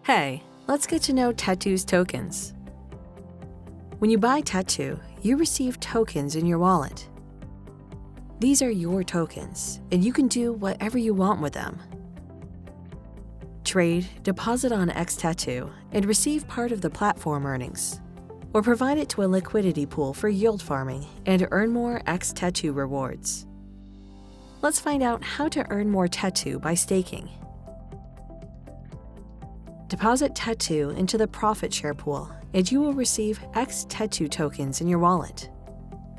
Hey, let's get to know TETU's tokens. When you buy TETU, you receive tokens in your wallet. These are your tokens, and you can do whatever you want with them. Trade, deposit on xTETU, and receive part of the platform earnings, or provide it to a liquidity pool for yield farming and earn more xTETU rewards. Let's find out how to earn more TETU by staking. Deposit TETU into the profit share pool, and you will receive xTETU tokens in your wallet.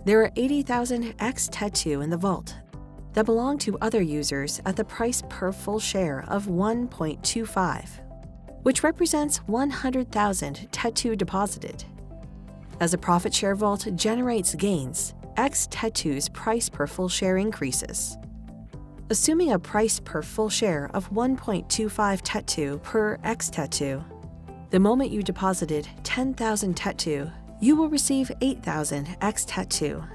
There are 80,000 xTETU in the vault that belong to other users at the price per full share of 1.25, which represents 100,000 TETU deposited. As the profit share vault generates gains, xTETU's price per full share increases. Assuming a price per full share of 1.25 TETU per xTETU, the moment you deposited 10,000 TETU, you will receive 8,000 xTETU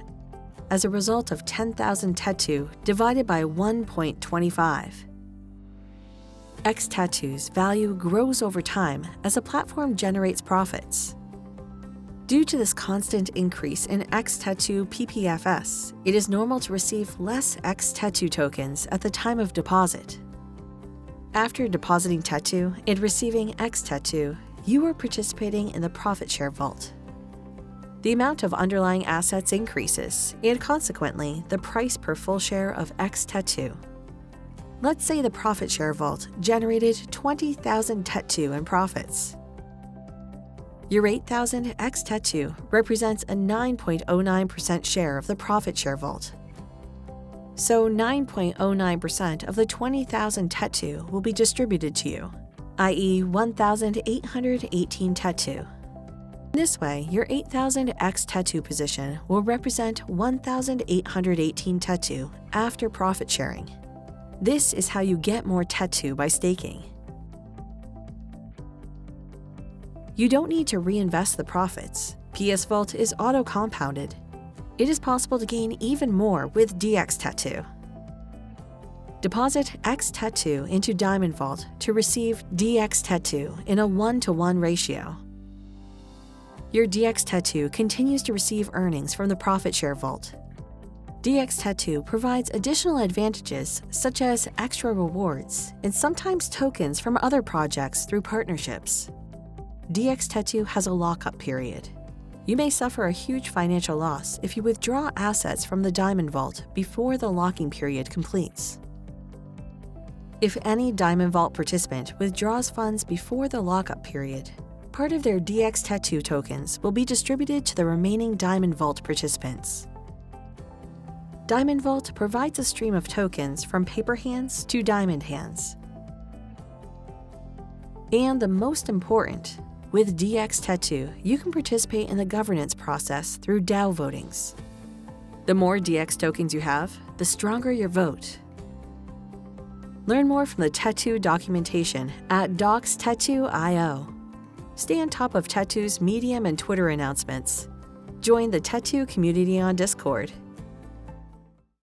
as a result of 10,000 TETU divided by 1.25. xTETU's value grows over time as the platform generates profits. Due to this constant increase in xTETU PPFS, it is normal to receive less xTETU tokens at the time of deposit. After depositing TETU and receiving xTETU, you are participating in the profit share vault. The amount of underlying assets increases, and consequently, the price per full share of xTETU. Let's say the profit share vault generated 20,000 TETU in profits. Your 8,000 xTETU represents a 9.09% share of the profit share vault. So 9.09% of the 20,000 TETU will be distributed to you, i.e. 1,818 TETU. This way, your 8,000 xTETU position will represent 1,818 TETU after profit sharing. This is how you get more TETU by staking. You don't need to reinvest the profits. PS Vault is auto-compounded. It is possible to gain even more with dxTETU. Deposit xTETU into Diamond Vault to receive dxTETU in a 1-to-1 ratio. Your dxTETU continues to receive earnings from the profit share vault. dxTETU provides additional advantages such as extra rewards and sometimes tokens from other projects through partnerships. dxTETU has a lockup period. You may suffer a huge financial loss if you withdraw assets from the Diamond Vault before the locking period completes. If any Diamond Vault participant withdraws funds before the lockup period, part of their dxTETU tokens will be distributed to the remaining Diamond Vault participants. Diamond Vault provides a stream of tokens from paper hands to diamond hands. And the most important, with dxTETU, you can participate in the governance process through DAO votings. The more DX tokens you have, the stronger your vote. Learn more from the TETU documentation at dxTETU.io. Stay on top of TETU's Medium and Twitter announcements. Join the TETU community on Discord